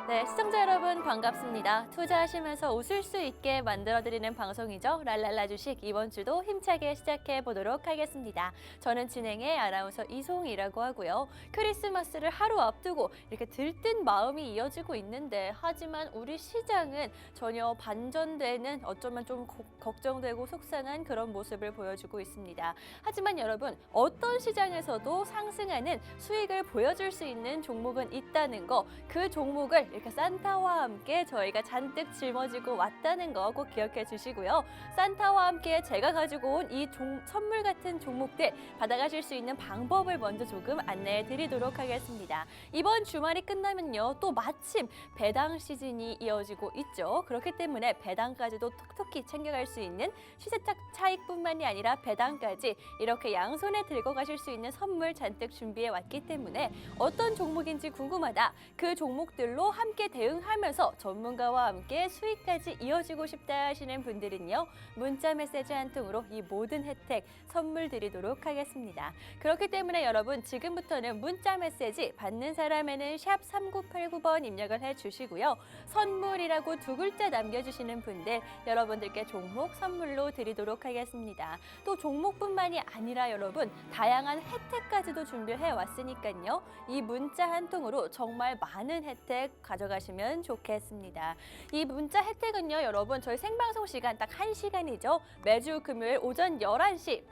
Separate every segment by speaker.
Speaker 1: 네, 시청자 여러분 반갑습니다. 투자하시면서 웃을 수 있게 만들어드리는 방송이죠. 랄랄라 주식 이번 주도 힘차게 시작해 보도록 하겠습니다. 저는 진행의 아나운서 이송이라고 하고요. 크리스마스를 하루 앞두고 이렇게 들뜬 마음이 이어지고 있는데 하지만 우리 시장은 전혀 반전되는 어쩌면 좀 걱정되고 속상한 그런 모습을 보여주고 있습니다. 하지만 여러분 어떤 시장에서도 상승하는 수익을 보여줄 수 있는 종목은 있다는 거, 그 종목을 이렇게 산타와 함께 저희가 잔뜩 짊어지고 왔다는 거 꼭 기억해 주시고요. 산타와 함께 제가 가지고 온 이 선물 같은 종목들 받아가실 수 있는 방법을 먼저 조금 안내해 드리도록 하겠습니다. 이번 주말이 끝나면요, 또 마침 배당 시즌이 이어지고 있죠. 그렇기 때문에 배당까지도 톡톡히 챙겨갈 수 있는 시세 차익뿐만이 아니라 배당까지 이렇게 양손에 들고 가실 수 있는 선물 잔뜩 준비해 왔기 때문에 어떤 종목인지 궁금하다, 그 종목들로 함께 대응하면서 전문가와 함께 수익까지 이어지고 싶다 하시는 분들은요, 문자 메시지 한 통으로 이 모든 혜택 선물 드리도록 하겠습니다. 그렇기 때문에 여러분 지금부터는 문자 메시지 받는 사람에는 샵 3989번 입력을 해주시고요. 선물이라고 두 글자 남겨주시는 분들 여러분들께 종목 선물로 드리도록 하겠습니다. 또 종목뿐만이 아니라 여러분 다양한 혜택까지도 준비해 왔으니까요. 이 문자 한 통으로 정말 많은 혜택 가져가시면 좋겠습니다. 이 문자 혜택은요, 여러분 저희 생방송 시간 딱 1시간이죠. 매주 금요일 오전 11시.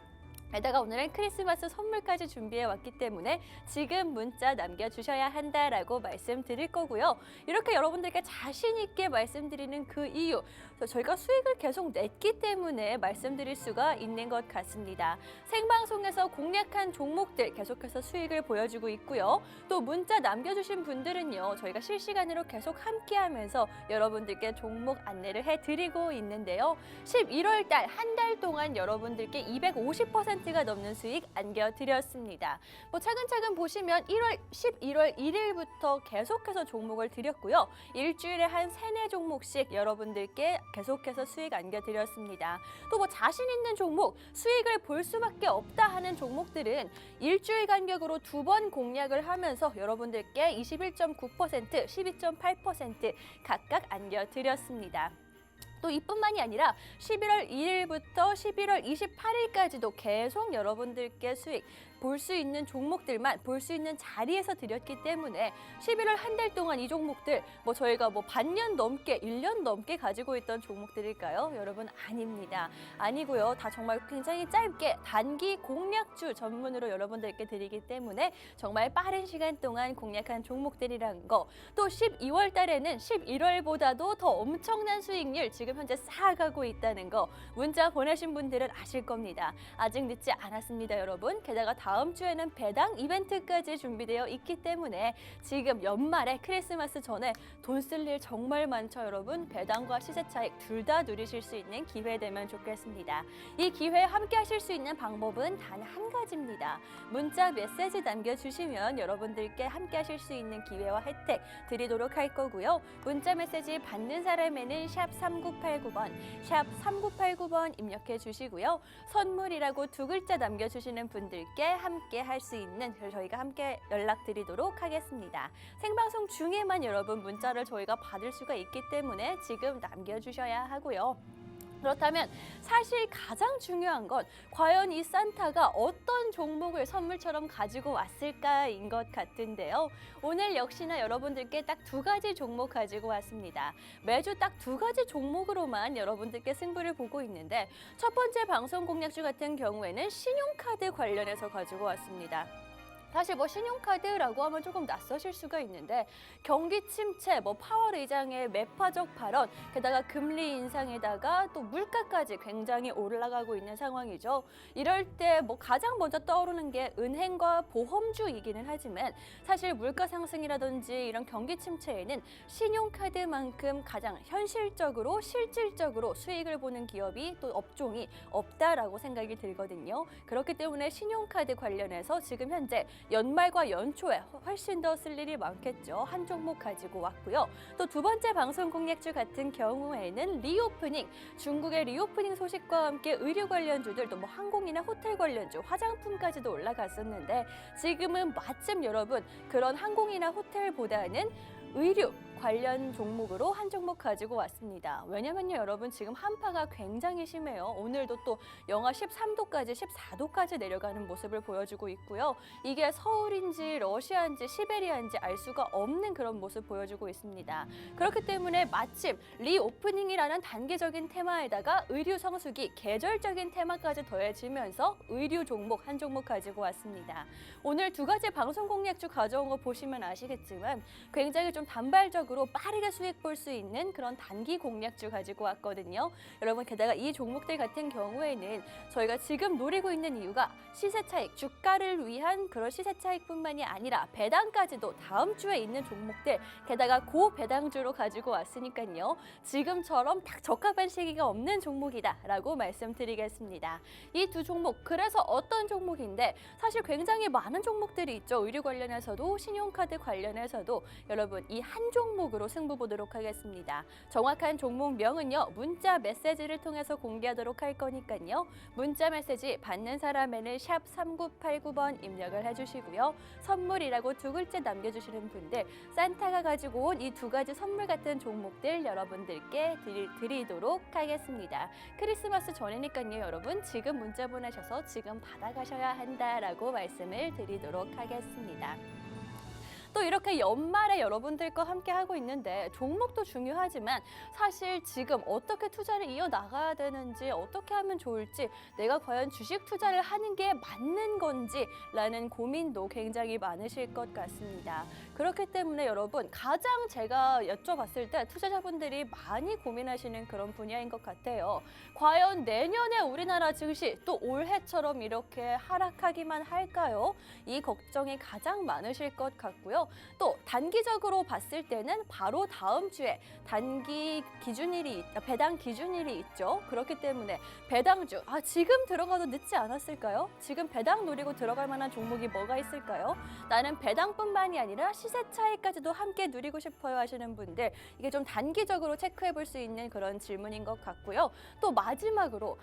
Speaker 1: 게다가 오늘은 크리스마스 선물까지 준비해 왔기 때문에 지금 문자 남겨주셔야 한다라고 말씀드릴 거고요. 이렇게 여러분들께 자신 있게 말씀드리는 그 이유, 저희가 수익을 계속 냈기 때문에 말씀드릴 수가 있는 것 같습니다. 생방송에서 공략한 종목들 계속해서 수익을 보여주고 있고요. 또 문자 남겨주신 분들은요, 저희가 실시간으로 계속 함께하면서 여러분들께 종목 안내를 해드리고 있는데요. 11월 달 한 달 동안 여러분들께 250%가 넘는 수익 안겨드렸습니다. 차근차근 보시면 11월 1일부터 계속해서 종목을 드렸고요. 일주일에 한 3-4 종목씩 여러분들께 계속해서 수익 안겨드렸습니다. 또 자신 있는 종목, 수익을 볼 수밖에 없다 하는 종목들은 일주일 간격으로 2번 공략을 하면서 여러분들께 21.9%, 12.8% 각각 안겨드렸습니다. 또 이뿐만이 아니라 11월 2일부터 11월 28일까지도 계속 여러분들께 수익 볼 수 있는 종목들만 볼 수 있는 자리에서 드렸기 때문에 11월 한 달 동안 이 종목들 저희가 반년 넘게 1년 넘게 가지고 있던 종목들일까요? 여러분 아닙니다. 아니고요. 다 정말 굉장히 짧게 단기 공략주 전문으로 여러분들께 드리기 때문에 정말 빠른 시간 동안 공략한 종목들이라는 거. 또 12월 달에는 11월보다도 더 엄청난 수익률 지금 현재 쌓아가고 있다는 거 문자 보내신 분들은 아실 겁니다. 아직 늦지 않았습니다, 여러분. 게다가 다음 주에는 배당 이벤트까지 준비되어 있기 때문에 지금 연말에 크리스마스 전에 돈 쓸 일 정말 많죠, 여러분. 배당과 시세 차익 둘 다 누리실 수 있는 기회 되면 좋겠습니다. 이 기회에 함께 하실 수 있는 방법은 단 한 가지입니다. 문자 메시지 남겨주시면 여러분들께 함께 하실 수 있는 기회와 혜택 드리도록 할 거고요. 문자 메시지 받는 사람에는 샵 3989번, 샵 3989번 입력해 주시고요. 선물이라고 두 글자 남겨주시는 분들께 함께 할 수 있는 저희가 함께 연락드리도록 하겠습니다. 생방송 중에만 여러분 문자를 저희가 받을 수가 있기 때문에 지금 남겨주셔야 하고요. 그렇다면 사실 가장 중요한 건 과연 이 산타가 어떤 종목을 선물처럼 가지고 왔을까인 것 같은데요. 오늘 역시나 여러분들께 딱 2가지 종목 가지고 왔습니다. 매주 딱 2가지 종목으로만 여러분들께 승부를 보고 있는데 첫 번째 방송 공략주 같은 경우에는 신용카드 관련해서 가지고 왔습니다. 사실 신용카드라고 하면 조금 낯서실 수가 있는데 경기 침체, 파월 의장의 매파적 발언, 게다가 금리 인상에다가 또 물가까지 굉장히 올라가고 있는 상황이죠. 이럴 때 가장 먼저 떠오르는 게 은행과 보험주이기는 하지만 사실 물가 상승이라든지 이런 경기 침체에는 신용카드만큼 가장 현실적으로 실질적으로 수익을 보는 기업이 또 업종이 없다라고 생각이 들거든요. 그렇기 때문에 신용카드 관련해서 지금 현재 연말과 연초에 훨씬 더 쓸 일이 많겠죠. 한 종목 가지고 왔고요. 또 두 번째 방송 공략주 같은 경우에는 리오프닝, 중국의 리오프닝 소식과 함께 의류 관련주들, 또 항공이나 호텔 관련주, 화장품까지도 올라갔었는데 지금은 마침 여러분 그런 항공이나 호텔보다는 의류, 관련 종목으로 한 종목 가지고 왔습니다. 왜냐면요, 여러분 지금 한파가 굉장히 심해요. 오늘도 또 영하 13도까지 14도까지 내려가는 모습을 보여주고 있고요. 이게 서울인지 러시아인지 시베리아인지 알 수가 없는 그런 모습 보여주고 있습니다. 그렇기 때문에 마침 리오프닝이라는 단기적인 테마에다가 의류 성수기 계절적인 테마까지 더해지면서 의류 종목 한 종목 가지고 왔습니다. 오늘 두 가지 방송 공략주 가져온 거 보시면 아시겠지만 굉장히 좀 단발적으로 빠르게 수익 볼 수 있는 그런 단기 공략주 가지고 왔거든요. 여러분 게다가 이 종목들 같은 경우에는 저희가 지금 노리고 있는 이유가 시세 차익, 주가를 위한 그런 시세 차익뿐만이 아니라 배당까지도 다음 주에 있는 종목들 게다가 고배당주로 가지고 왔으니까요. 지금처럼 딱 적합한 시기가 없는 종목이다라고 말씀드리겠습니다. 이 두 종목 그래서 어떤 종목인데 사실 굉장히 많은 종목들이 있죠. 의류 관련해서도 신용카드 관련해서도 여러분 이 한 종목으로 승부 보도록 하겠습니다. 정확한 종목명은요. 문자 메시지를 통해서 공개하도록 할 거니까요. 문자 메시지 받는 사람에는 샵 3989번 입력을 해주시고요. 선물이라고 두 글자 남겨주시는 분들 산타가 가지고 온 이 두 가지 선물 같은 종목들 여러분들께 드리도록 하겠습니다. 크리스마스 전이니까요. 여러분 지금 문자 보내셔서 지금 받아가셔야 한다라고 말씀을 드리도록 하겠습니다. 또 이렇게 연말에 여러분들과 함께 하고 있는데 종목도 중요하지만 사실 지금 어떻게 투자를 이어나가야 되는지 어떻게 하면 좋을지 내가 과연 주식 투자를 하는 게 맞는 건지라는 고민도 굉장히 많으실 것 같습니다. 그렇기 때문에 여러분 가장 제가 여쭤봤을 때 투자자분들이 많이 고민하시는 그런 분야인 것 같아요. 과연 내년에 우리나라 증시 또 올해처럼 이렇게 하락하기만 할까요? 이 걱정이 가장 많으실 것 같고요. 또 단기적으로 봤을 때는 바로 다음 주에 배당 기준일이 있죠. 그렇기 때문에 배당주 지금 들어가도 늦지 않았을까요? 지금 배당 노리고 들어갈 만한 종목이 뭐가 있을까요? 나는 배당뿐만이 아니라 시세 차익까지도 함께 누리고 싶어요 하시는 분들 이게 좀 단기적으로 체크해 볼 수 있는 그런 질문인 것 같고요. 또 마지막으로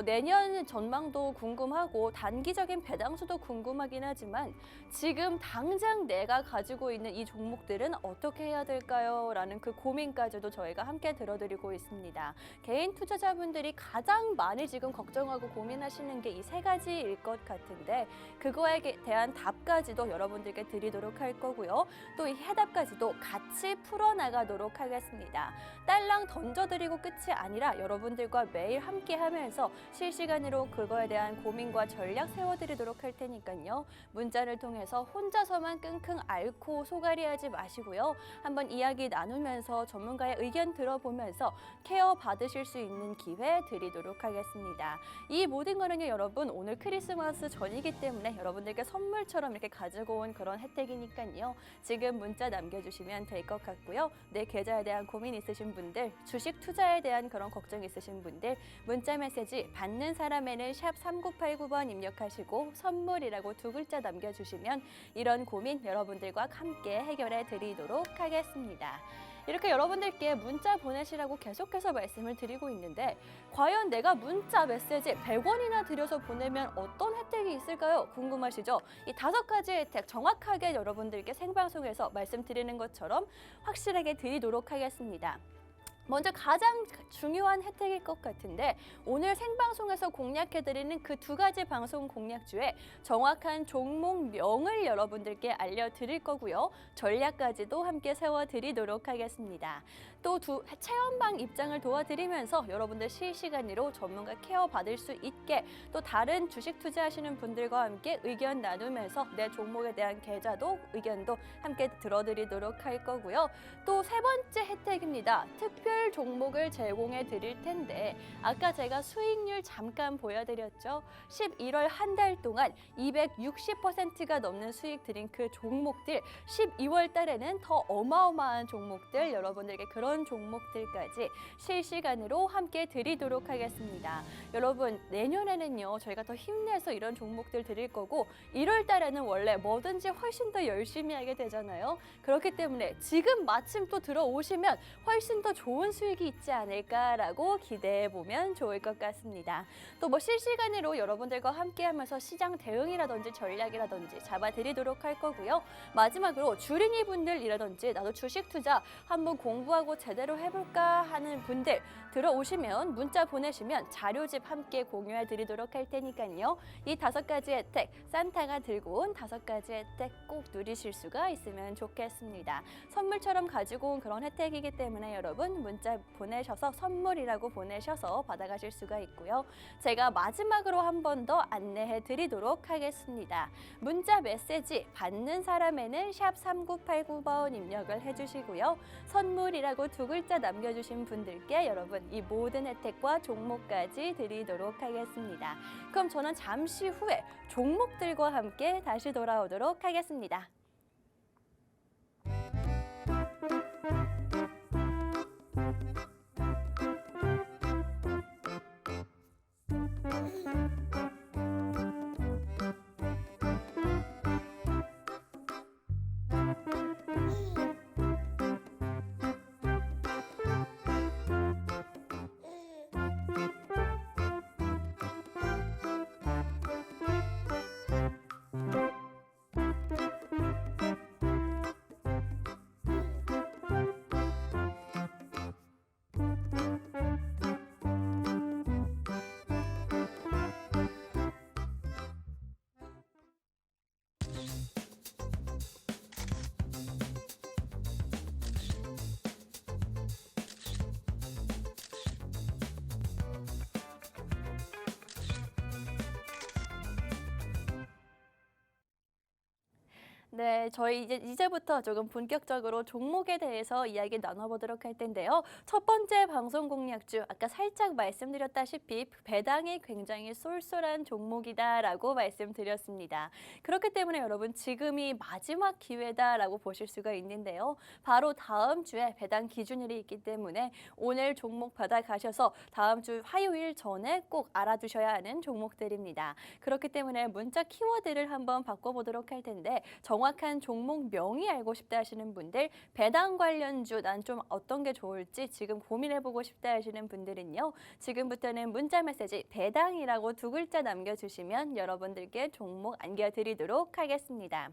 Speaker 1: 내년 전망도 궁금하고 단기적인 배당수도 궁금하긴 하지만 지금 당장 내가 가지고 있는 이 종목들은 어떻게 해야 될까요? 라는 그 고민까지도 저희가 함께 들어드리고 있습니다. 개인 투자자분들이 가장 많이 지금 걱정하고 고민하시는 게 이 세 가지일 것 같은데 그거에 대한 답까지도 여러분들께 드리도록 할 거고요. 또 이 해답까지도 같이 풀어나가도록 하겠습니다. 딸랑 던져드리고 끝이 아니라 여러분들과 매일 함께 하면서 실시간으로 그거에 대한 고민과 전략 세워드리도록 할 테니까요. 문자를 통해서 혼자서만 끙끙 앓고 소갈이하지 마시고요. 한번 이야기 나누면서 전문가의 의견 들어보면서 케어 받으실 수 있는 기회 드리도록 하겠습니다. 이 모든 거는요, 여러분 오늘 크리스마스 전이기 때문에 여러분들께 선물처럼 이렇게 가지고 온 그런 혜택이니까요. 지금 문자 남겨주시면 될 것 같고요. 내 계좌에 대한 고민 있으신 분들, 주식 투자에 대한 그런 걱정 있으신 분들 문자 메시지 받는 사람에는 샵 3989번 입력하시고 선물이라고 두 글자 남겨주시면 이런 고민 여러분들과 함께 해결해 드리도록 하겠습니다. 이렇게 여러분들께 문자 보내시라고 계속해서 말씀을 드리고 있는데 과연 내가 문자 메시지 100원이나 들여서 보내면 어떤 혜택이 있을까요? 궁금하시죠? 이 5가지 혜택 정확하게 여러분들께 생방송에서 말씀드리는 것처럼 확실하게 드리도록 하겠습니다. 먼저 가장 중요한 혜택일 것 같은데 오늘 생방송에서 공략해드리는 그 두 가지 방송 공략주에 정확한 종목명을 여러분들께 알려드릴 거고요. 전략까지도 함께 세워드리도록 하겠습니다. 또 체험방 입장을 도와드리면서 여러분들 실시간으로 전문가 케어 받을 수 있게 또 다른 주식 투자하시는 분들과 함께 의견 나누면서 내 종목에 대한 계좌도 의견도 함께 들어드리도록 할 거고요. 또 세 번째 혜택입니다. 특별 종목을 제공해 드릴 텐데 아까 제가 수익률 잠깐 보여드렸죠. 11월 한 달 동안 260%가 넘는 수익 드린 그 종목들 12월 달에는 더 어마어마한 종목들 여러분들께 그런 종목들까지 실시간으로 함께 드리도록 하겠습니다. 여러분 내년에는요 저희가 더 힘내서 이런 종목들 드릴 거고 1월 달에는 원래 뭐든지 훨씬 더 열심히 하게 되잖아요. 그렇기 때문에 지금 마침 또 들어오시면 훨씬 더 좋은 좋은 수익이 있지 않을까라고 기대해 보면 좋을 것 같습니다. 또 뭐 실시간으로 여러분들과 함께하면서 시장 대응이라든지 전략이라든지 잡아드리도록 할 거고요. 마지막으로 주린이 분들이라든지 나도 주식 투자 한번 공부하고 제대로 해볼까 하는 분들 들어오시면 문자 보내시면 자료집 함께 공유해 드리도록 할 테니까요. 이 5가지 혜택, 산타가 들고 온 5가지 혜택 꼭 누리실 수가 있으면 좋겠습니다. 선물처럼 가지고 온 그런 혜택이기 때문에 여러분 문자 보내셔서 선물이라고 보내셔서 받아가실 수가 있고요. 제가 마지막으로 한 번 더 안내해 드리도록 하겠습니다. 문자 메시지 받는 사람에는 샵 3989번 입력을 해주시고요. 선물이라고 2글자 남겨주신 분들께 여러분 이 모든 혜택과 종목까지 드리도록 하겠습니다. 그럼 저는 잠시 후에 종목들과 함께 다시 돌아오도록 하겠습니다. 네, 저희 이제부터 조금 본격적으로 종목에 대해서 이야기 나눠보도록 할 텐데요. 첫 번째 방송 공략주, 아까 살짝 말씀드렸다시피 배당이 굉장히 쏠쏠한 종목이다라고 말씀드렸습니다. 그렇기 때문에 여러분 지금이 마지막 기회다라고 보실 수가 있는데요. 바로 다음 주에 배당 기준일이 있기 때문에 오늘 종목 받아가셔서 다음 주 화요일 전에 꼭 알아두셔야 하는 종목들입니다. 그렇기 때문에 문자 키워드를 한번 바꿔보도록 할 텐데 정확한 종목 명의 알고 싶다 하시는 분들, 배당 관련주 난 좀 어떤 게 좋을지 지금 고민해보고 싶다 하시는 분들은요. 지금부터는 문자 메시지 배당이라고 2글자 남겨주시면 여러분들께 종목 안겨드리도록 하겠습니다.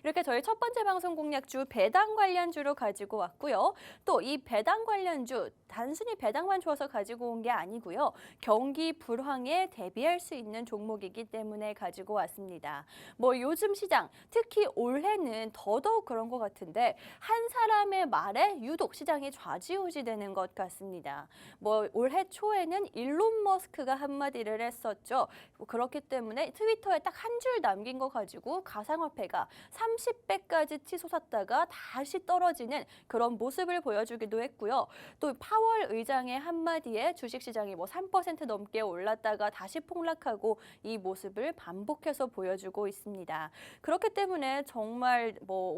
Speaker 1: 이렇게 저희 첫 번째 방송 공략주 배당 관련주로 가지고 왔고요. 또 이 배당 관련주 단순히 배당만 줘서 가지고 온 게 아니고요. 경기 불황에 대비할 수 있는 종목이기 때문에 가지고 왔습니다. 뭐 요즘 시장 특히 올해는 더더욱 그런 것 같은데 한 사람의 말에 유독 시장이 좌지우지되는 것 같습니다. 뭐 올해 초에는 일론 머스크가 한마디를 했었죠. 그렇기 때문에 트위터에 딱 한 줄 남긴 거 가지고 가상화폐가 30배까지 치솟았다가 다시 떨어지는 그런 모습을 보여주기도 했고요. 또 파월 의장의 한마디에 주식시장이 뭐 3% 넘게 올랐다가 다시 폭락하고 이 모습을 반복해서 보여주고 있습니다. 그렇기 때문에 정말 뭐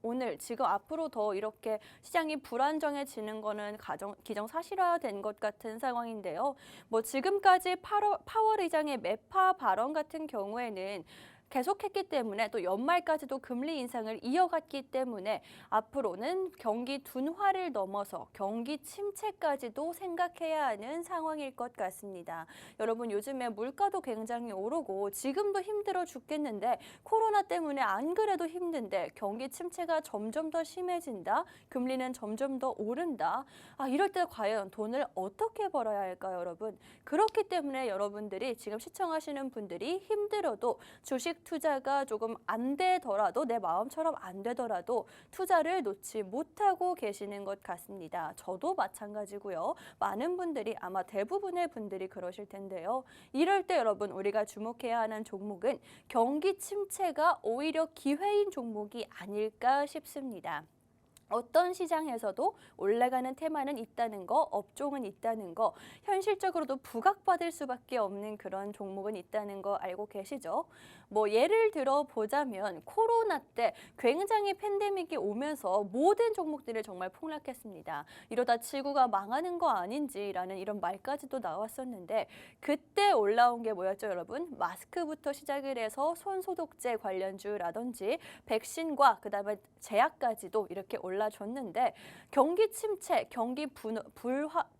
Speaker 1: 오늘 지금 앞으로 더 이렇게 시장이 불안정해지는 거는 기정사실화된 것 같은 상황인데요. 뭐 지금까지 파월 의장의 매파 발언 같은 경우에는 계속했기 때문에 또 연말까지도 금리 인상을 이어갔기 때문에 앞으로는 경기 둔화를 넘어서 경기 침체까지도 생각해야 하는 상황일 것 같습니다. 여러분 요즘에 물가도 굉장히 오르고 지금도 힘들어 죽겠는데 코로나 때문에 안 그래도 힘든데 경기 침체가 점점 더 심해진다. 금리는 점점 더 오른다. 이럴 때 과연 돈을 어떻게 벌어야 할까요, 여러분? 그렇기 때문에 여러분들이 지금 시청하시는 분들이 힘들어도 주식 투자가 조금 안 되더라도 내 마음처럼 안 되더라도 투자를 놓지 못하고 계시는 것 같습니다. 저도 마찬가지고요. 많은 분들이 아마 대부분의 분들이 그러실 텐데요. 이럴 때 여러분 우리가 주목해야 하는 종목은 경기 침체가 오히려 기회인 종목이 아닐까 싶습니다. 어떤 시장에서도 올라가는 테마는 있다는 거, 업종은 있다는 거, 현실적으로도 부각받을 수밖에 없는 그런 종목은 있다는 거 알고 계시죠? 뭐 예를 들어 보자면 코로나 때 굉장히 팬데믹이 오면서 모든 종목들이 정말 폭락했습니다. 이러다 지구가 망하는 거 아닌지라는 이런 말까지도 나왔었는데 그때 올라온 게 뭐였죠, 여러분? 마스크부터 시작을 해서 손소독제 관련주라든지 백신과 그다음에 제약까지도 이렇게 올라줬는데 경기 침체, 경기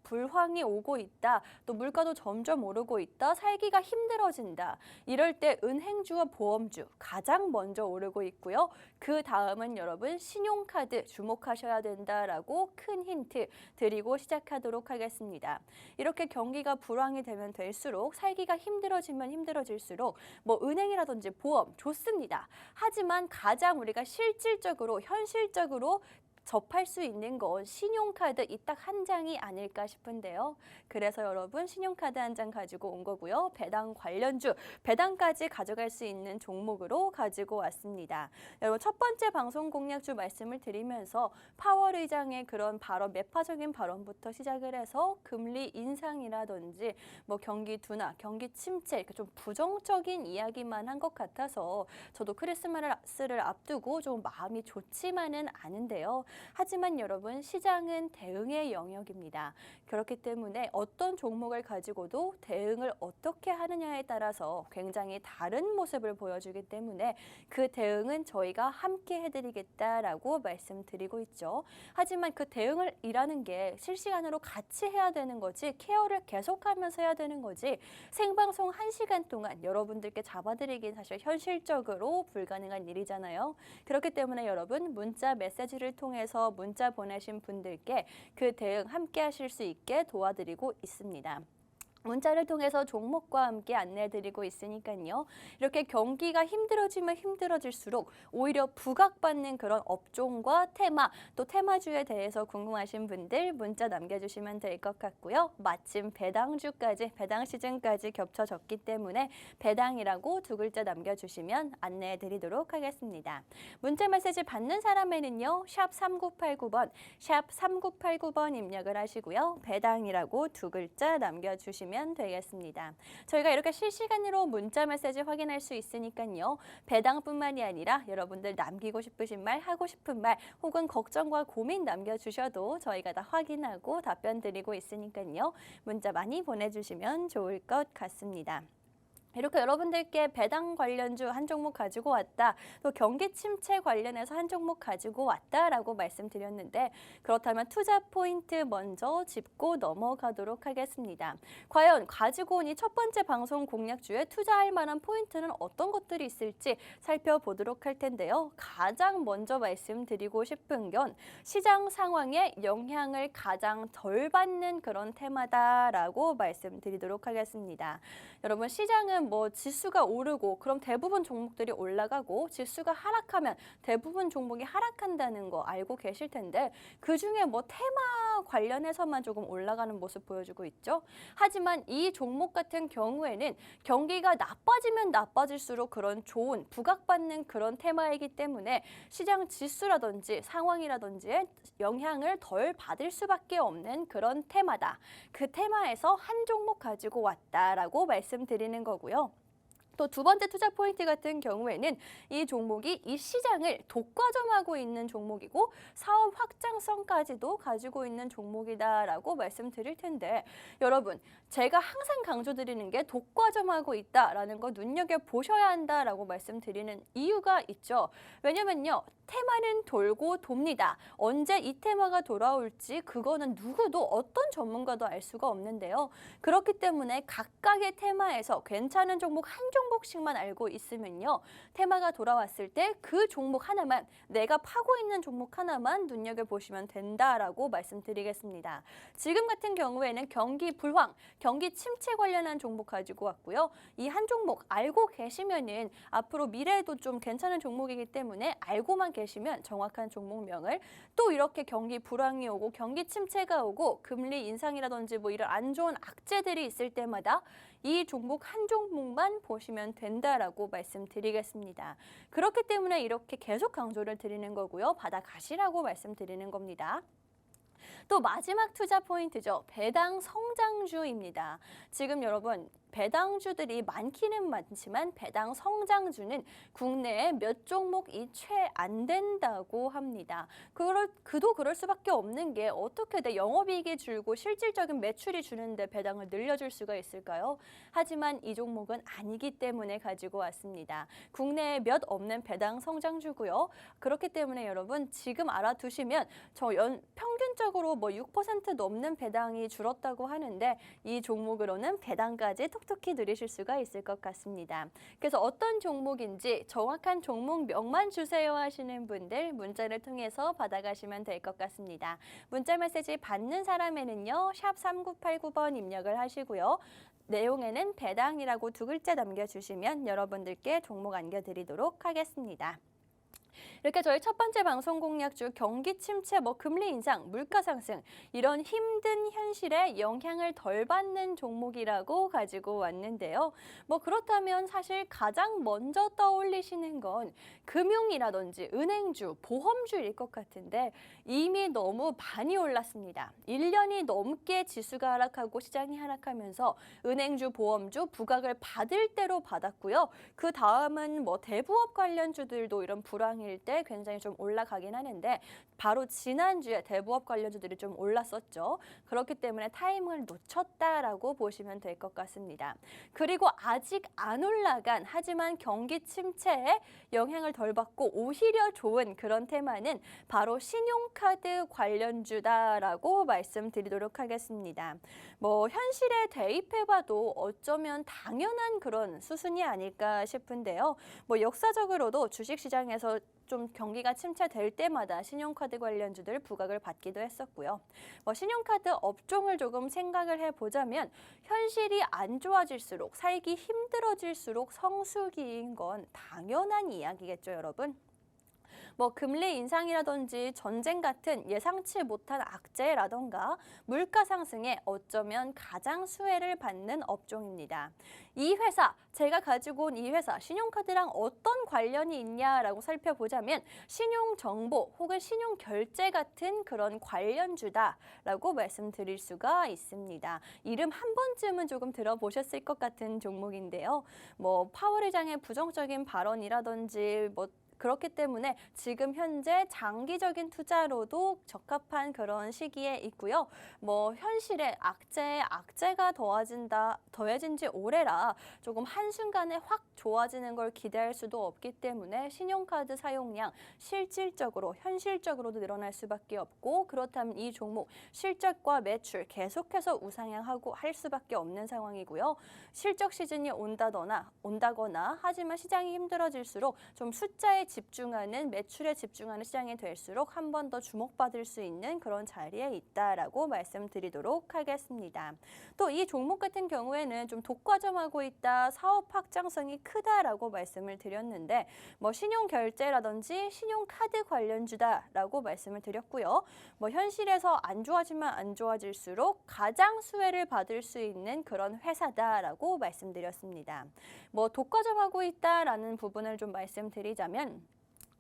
Speaker 1: 불황이 오고 있다. 또 물가도 점점 오르고 있다. 살기가 힘들어진다. 이럴 때 은행주와 보험주 가장 먼저 오르고 있고요. 그 다음은 여러분 신용카드 주목하셔야 된다라고 큰 힌트 드리고 시작하도록 하겠습니다. 이렇게 경기가 불황이 되면 될수록 살기가 힘들어지면 힘들어질수록 뭐 은행이라든지 보험 좋습니다. 하지만 가장 우리가 실질적으로 현실적으로 접할 수 있는 건 신용카드 이 딱 한 장이 아닐까 싶은데요. 그래서 여러분 신용카드 한 장 가지고 온 거고요. 배당 관련주, 배당까지 가져갈 수 있는 종목으로 가지고 왔습니다. 여러분 첫 번째 방송 공략주 말씀을 드리면서 파월 의장의 그런 발언, 매파적인 발언부터 시작을 해서 금리 인상이라든지 뭐 경기 둔화, 경기 침체 이렇게 좀 부정적인 이야기만 한 것 같아서 저도 크리스마스를 앞두고 좀 마음이 좋지만은 않은데요. 하지만 여러분 시장은 대응의 영역입니다. 그렇기 때문에 어떤 종목을 가지고도 대응을 어떻게 하느냐에 따라서 굉장히 다른 모습을 보여주기 때문에 그 대응은 저희가 함께 해드리겠다라고 말씀드리고 있죠. 하지만 그 대응을 일하는 게 실시간으로 같이 해야 되는 거지 케어를 계속하면서 해야 되는 거지 생방송 1시간 동안 여러분들께 잡아드리긴 사실 현실적으로 불가능한 일이잖아요. 그렇기 때문에 여러분 문자 메시지를 통해서 문자 보내신 분들께 그 대응 함께 하실 수 있게 도와드리고 있습니다. 문자를 통해서 종목과 함께 안내해드리고 있으니까요. 이렇게 경기가 힘들어지면 힘들어질수록 오히려 부각받는 그런 업종과 테마, 또 테마주에 대해서 궁금하신 분들 문자 남겨주시면 될 것 같고요. 마침 배당주까지, 배당 시즌까지 겹쳐졌기 때문에 배당이라고 두 글자 남겨주시면 안내해드리도록 하겠습니다. 문자 메시지 받는 사람에는요. 샵 3989번, 샵 3989번 입력을 하시고요. 배당이라고 두 글자 남겨주시면 되겠습니다. 저희가 이렇게 실시간으로 문자 메시지 확인할 수 있으니까요. 배당뿐만이 아니라 여러분들 남기고 싶으신 말, 하고 싶은 말 혹은 걱정과 고민 남겨주셔도 저희가 다 확인하고 답변 드리고 있으니까요. 문자 많이 보내주시면 좋을 것 같습니다. 이렇게 여러분들께 배당 관련주 한 종목 가지고 왔다. 또 경기 침체 관련해서 한 종목 가지고 왔다라고 말씀드렸는데 그렇다면 투자 포인트 먼저 짚고 넘어가도록 하겠습니다. 과연 가지고 온 이 첫 번째 방송 공략주에 투자할 만한 포인트는 어떤 것들이 있을지 살펴보도록 할 텐데요. 가장 먼저 말씀드리고 싶은 건 시장 상황에 영향을 가장 덜 받는 그런 테마다라고 말씀드리도록 하겠습니다. 여러분 시장은 뭐 지수가 오르고 그럼 대부분 종목들이 올라가고 지수가 하락하면 대부분 종목이 하락한다는 거 알고 계실 텐데 그중에 뭐 테마 관련해서만 조금 올라가는 모습 보여주고 있죠. 하지만 이 종목 같은 경우에는 경기가 나빠지면 나빠질수록 그런 좋은 부각받는 그런 테마이기 때문에 시장 지수라든지 상황이라든지 영향을 덜 받을 수밖에 없는 그런 테마다. 그 테마에서 한 종목 가지고 왔다라고 말씀드리는 거고요. 또 두 번째 투자 포인트 같은 경우에는 이 종목이 이 시장을 독과점하고 있는 종목이고 사업 확장성까지도 가지고 있는 종목이다라고 말씀드릴 텐데 여러분 제가 항상 강조드리는 게 독과점하고 있다라는 거 눈여겨보셔야 한다라고 말씀드리는 이유가 있죠. 왜냐면요. 테마는 돌고 돕니다. 언제 이 테마가 돌아올지 그거는 누구도 어떤 전문가도 알 수가 없는데요. 그렇기 때문에 각각의 테마에서 괜찮은 종목 한 종목씩만 알고 있으면요. 테마가 돌아왔을 때 그 종목 하나만 내가 파고 있는 종목 하나만 눈여겨보시면 된다라고 말씀드리겠습니다. 지금 같은 경우에는 경기 불황, 경기 침체 관련한 종목 가지고 왔고요. 이 한 종목 알고 계시면은 앞으로 미래에도 좀 괜찮은 종목이기 때문에 알고만 계시면 정확한 종목명을 또 이렇게 경기 불황이 오고 경기 침체가 오고 금리 인상이라든지 뭐 이런 안 좋은 악재들이 있을 때마다 이 종목 한 종목만 보시면 된다라고 말씀드리겠습니다. 그렇기 때문에 이렇게 계속 강조를 드리는 거고요. 받아가시라고 말씀드리는 겁니다. 또 마지막 투자 포인트죠. 배당 성장주입니다. 지금 여러분 배당주들이 많기는 많지만 배당 성장주는 국내에 몇 종목이 채 안 된다고 합니다. 그도 그럴 수밖에 없는 게 어떻게 돼 영업이익이 줄고 실질적인 매출이 주는데 배당을 늘려줄 수가 있을까요? 하지만 이 종목은 아니기 때문에 가지고 왔습니다. 국내에 몇 없는 배당 성장주고요. 그렇기 때문에 여러분 지금 알아두시면 평균적으로 뭐 6% 넘는 배당이 줄었다고 하는데 이 종목으로는 배당까지 톡톡히 누리실 수가 있을 것 같습니다. 그래서 어떤 종목인지 정확한 종목명만 주세요 하시는 분들 문자를 통해서 받아가시면 될 것 같습니다. 문자 메시지 받는 사람에는요. 샵 3989번 입력을 하시고요. 내용에는 배당이라고 2글자 남겨주시면 여러분들께 종목 안겨드리도록 하겠습니다. 이렇게 저희 첫 번째 방송 공략주 경기 침체, 금리 인상, 물가 상승 이런 힘든 현실에 영향을 덜 받는 종목이라고 가지고 왔는데요. 그렇다면 사실 가장 먼저 떠올리시는 건 금융이라든지 은행주, 보험주일 것 같은데 이미 너무 많이 올랐습니다. 1년이 넘게 지수가 하락하고 시장이 하락하면서 은행주, 보험주 부각을 받을 대로 받았고요. 그 다음은 대부업 관련주들도 이런 불황일 때 굉장히 좀 올라가긴 하는데 바로 지난주에 대부업 관련주들이 좀 올랐었죠. 그렇기 때문에 타이밍을 놓쳤다라고 보시면 될 것 같습니다. 그리고 아직 안 올라간 하지만 경기 침체에 영향을 덜 받고 오히려 좋은 그런 테마는 바로 신용카드 관련주다라고 말씀드리도록 하겠습니다. 현실에 대입해봐도 어쩌면 당연한 그런 수순이 아닐까 싶은데요. 역사적으로도 주식시장에서 좀 경기가 침체될 때마다 신용카드 관련주들 부각을 받기도 했었고요. 신용카드 업종을 조금 생각을 해보자면 현실이 안 좋아질수록 살기 힘들어질수록 성수기인 건 당연한 이야기겠죠, 여러분. 금리 인상이라든지 전쟁 같은 예상치 못한 악재라던가 물가 상승에 어쩌면 가장 수혜를 받는 업종입니다. 이 회사, 제가 가지고 온 이 회사, 신용카드랑 어떤 관련이 있냐라고 살펴보자면 신용정보 혹은 신용결제 같은 그런 관련주다라고 말씀드릴 수가 있습니다. 이름 한 번쯤은 조금 들어보셨을 것 같은 종목인데요. 파월 의장의 부정적인 발언이라든지 그렇기 때문에 지금 현재 장기적인 투자로도 적합한 그런 시기에 있고요. 현실에 악재가 더해진 지 오래라 조금 한순간에 확 좋아지는 걸 기대할 수도 없기 때문에 신용카드 사용량 실질적으로 현실적으로도 늘어날 수밖에 없고 그렇다면 이 종목 실적과 매출 계속해서 우상향하고 할 수밖에 없는 상황이고요. 실적 시즌이 온다거나 하지만 시장이 힘들어질수록 좀 숫자에 집중하는 매출에 집중하는 시장이 될수록 한 번 더 주목받을 수 있는 그런 자리에 있다라고 말씀드리도록 하겠습니다. 또 이 종목 같은 경우에는 좀 독과점하고 있다, 사업 확장성이 크다라고 말씀을 드렸는데 신용결제라든지 신용카드 관련주다라고 말씀을 드렸고요. 현실에서 안 좋아지면 안 좋아질수록 가장 수혜를 받을 수 있는 그런 회사다라고 말씀드렸습니다. 독과점하고 있다라는 부분을 좀 말씀드리자면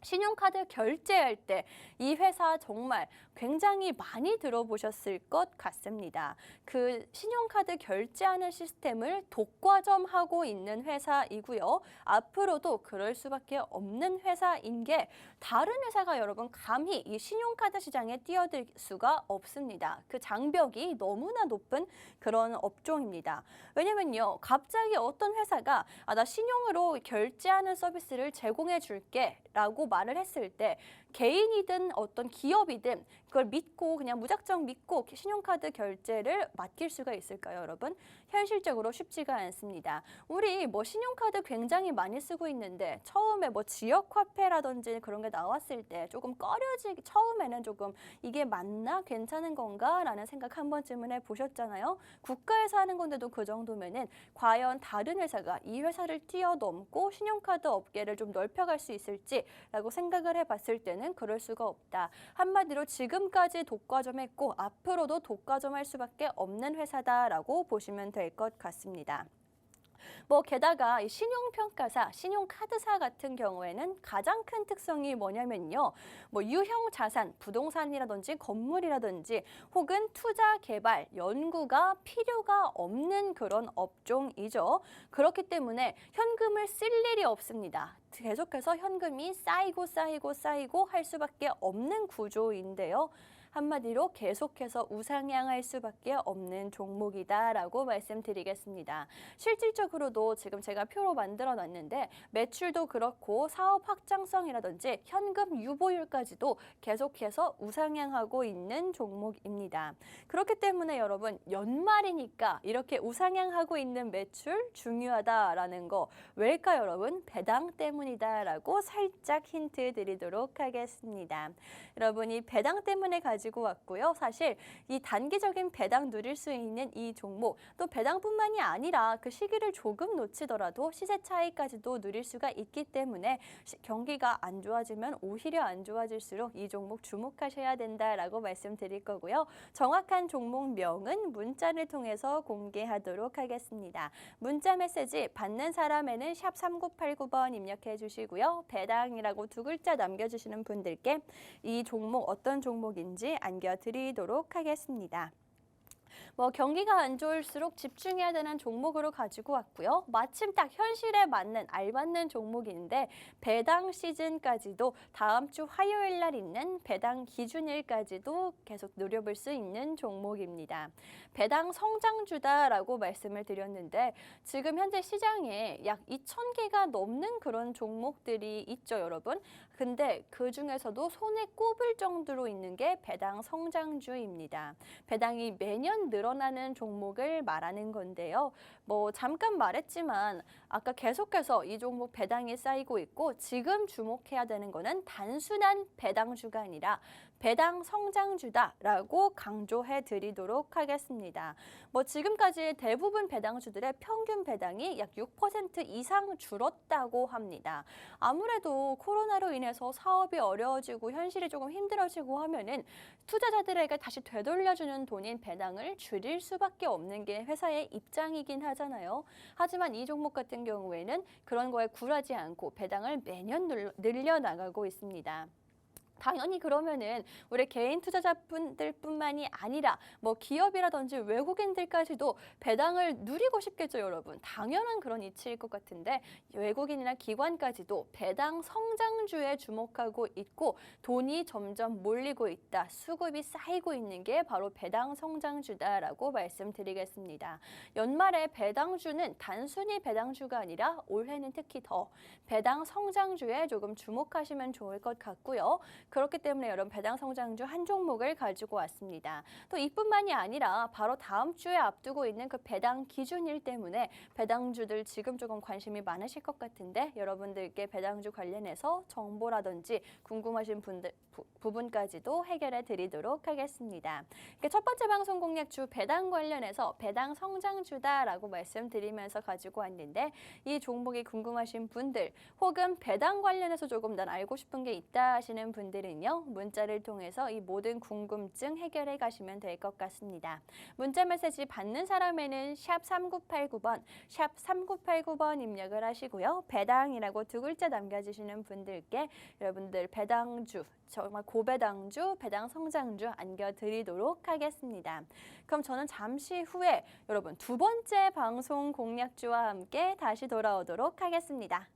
Speaker 1: 신용카드 결제할 때 이 회사 정말 굉장히 많이 들어보셨을 것 같습니다. 그 신용카드 결제하는 시스템을 독과점하고 있는 회사이고요. 앞으로도 그럴 수밖에 없는 회사인 게 다른 회사가 여러분 감히 이 신용카드 시장에 뛰어들 수가 없습니다. 그 장벽이 너무나 높은 그런 업종입니다. 왜냐면요. 갑자기 어떤 회사가 나 신용으로 결제하는 서비스를 제공해 줄게 라고 말을 했을 때 개인이든 어떤 기업이든 그걸 믿고 그냥 무작정 믿고 신용카드 결제를 맡길 수가 있을까요, 여러분? 현실적으로 쉽지가 않습니다. 우리 신용카드 굉장히 많이 쓰고 있는데 처음에 지역화폐라든지 그런 게 나왔을 때 조금 처음에는 조금 이게 맞나? 괜찮은 건가? 라는 생각 한 번쯤은 해보셨잖아요. 국가에서 하는 건데도 그 정도면은 과연 다른 회사가 이 회사를 뛰어넘고 신용카드 업계를 좀 넓혀갈 수 있을지라고 생각을 해봤을 때는 그럴 수가 없다. 한마디로 지금까지 독과점했고 앞으로도 독과점할 수밖에 없는 회사다라고 보시면 될 것 같습니다. 게다가 이 신용평가사, 신용카드사 같은 경우에는 가장 큰 특성이 뭐냐면요. 유형 자산, 부동산이라든지 건물이라든지 혹은 투자 개발, 연구가 필요가 없는 그런 업종이죠. 그렇기 때문에 현금을 쓸 일이 없습니다. 계속해서 현금이 쌓이고 할 수밖에 없는 구조인데요. 한마디로 계속해서 우상향할 수밖에 없는 종목이다라고 말씀드리겠습니다. 실질적으로도 지금 제가 표로 만들어 놨는데 매출도 그렇고 사업 확장성이라든지 현금 유보율까지도 계속해서 우상향하고 있는 종목입니다. 그렇기 때문에 여러분 연말이니까 이렇게 우상향하고 있는 매출 중요하다라는 거 왜일까요, 여러분? 배당 때문이다라고 살짝 힌트 드리도록 하겠습니다. 여러분이 배당 때문에 가지고 왔고요. 사실 이 단기적인 배당 누릴 수 있는 이 종목 또 배당뿐만이 아니라 그 시기를 조금 놓치더라도 시세 차익까지도 누릴 수가 있기 때문에 경기가 안 좋아지면 오히려 안 좋아질수록 이 종목 주목하셔야 된다라고 말씀드릴 거고요. 정확한 종목명은 문자를 통해서 공개하도록 하겠습니다. 문자 메시지 받는 사람에는 샵 3989번 입력해 주시고요. 배당이라고 두 글자 남겨주시는 분들께 이 종목 어떤 종목인지 안겨드리도록 하겠습니다. 경기가 안 좋을수록 집중해야 되는 종목으로 가지고 왔고요. 마침 딱 현실에 맞는 알맞는 종목인데 배당 시즌까지도 다음 주 화요일 날 있는 배당 기준일까지도 계속 노려볼 수 있는 종목입니다. 배당 성장주다라고 말씀을 드렸는데 지금 현재 시장에 약 2,000개가 넘는 그런 종목들이 있죠, 여러분. 근데 그 중에서도 손에 꼽을 정도로 있는 게 배당 성장주입니다. 배당이 매년 늘어나는 종목을 말하는 건데요. 잠깐 말했지만 아까 계속해서 이 종목 배당이 쌓이고 있고 지금 주목해야 되는 거는 단순한 배당주가 아니라 배당 성장주다라고 강조해 드리도록 하겠습니다. 지금까지 대부분 배당주들의 평균 배당이 약 6% 이상 줄었다고 합니다. 아무래도 코로나로 인해서 사업이 어려워지고 현실이 조금 힘들어지고 하면은 투자자들에게 다시 되돌려주는 돈인 배당을 줄일 수밖에 없는 게 회사의 입장이긴 하잖아요. 하지만 이 종목 같은 경우에는 그런 거에 굴하지 않고 배당을 매년 늘려나가고 있습니다. 당연히 그러면은 우리 개인 투자자분들뿐만이 아니라 기업이라든지 외국인들까지도 배당을 누리고 싶겠죠, 여러분. 당연한 그런 이치일 것 같은데 외국인이나 기관까지도 배당 성장주에 주목하고 있고 돈이 점점 몰리고 있다, 수급이 쌓이고 있는 게 바로 배당 성장주다라고 말씀드리겠습니다. 연말에 배당주는 단순히 배당주가 아니라 올해는 특히 더 배당 성장주에 조금 주목하시면 좋을 것 같고요. 그렇기 때문에 여러분 배당 성장주 한 종목을 가지고 왔습니다. 또 이뿐만이 아니라 바로 다음 주에 앞두고 있는 그 배당 기준일 때문에 배당주들 지금 조금 관심이 많으실 것 같은데 여러분들께 배당주 관련해서 정보라든지 궁금하신 부분까지도 해결해 드리도록 하겠습니다. 첫 번째 방송 공략주 배당 관련해서 배당 성장주다라고 말씀드리면서 가지고 왔는데 이 종목이 궁금하신 분들 혹은 배당 관련해서 조금 난 알고 싶은 게 있다 하시는 분들은요. 문자를 통해서 이 모든 궁금증 해결해 가시면 될 것 같습니다. 문자 메시지 받는 사람에는 샵 3989번, 샵 3989번 입력을 하시고요. 배당이라고 두 글자 남겨주시는 분들께 여러분들 배당주, 정말 고배당주, 배당 성장주 안겨드리도록 하겠습니다. 그럼 저는 잠시 후에 여러분 두 번째 방송 공략주와 함께 다시 돌아오도록 하겠습니다.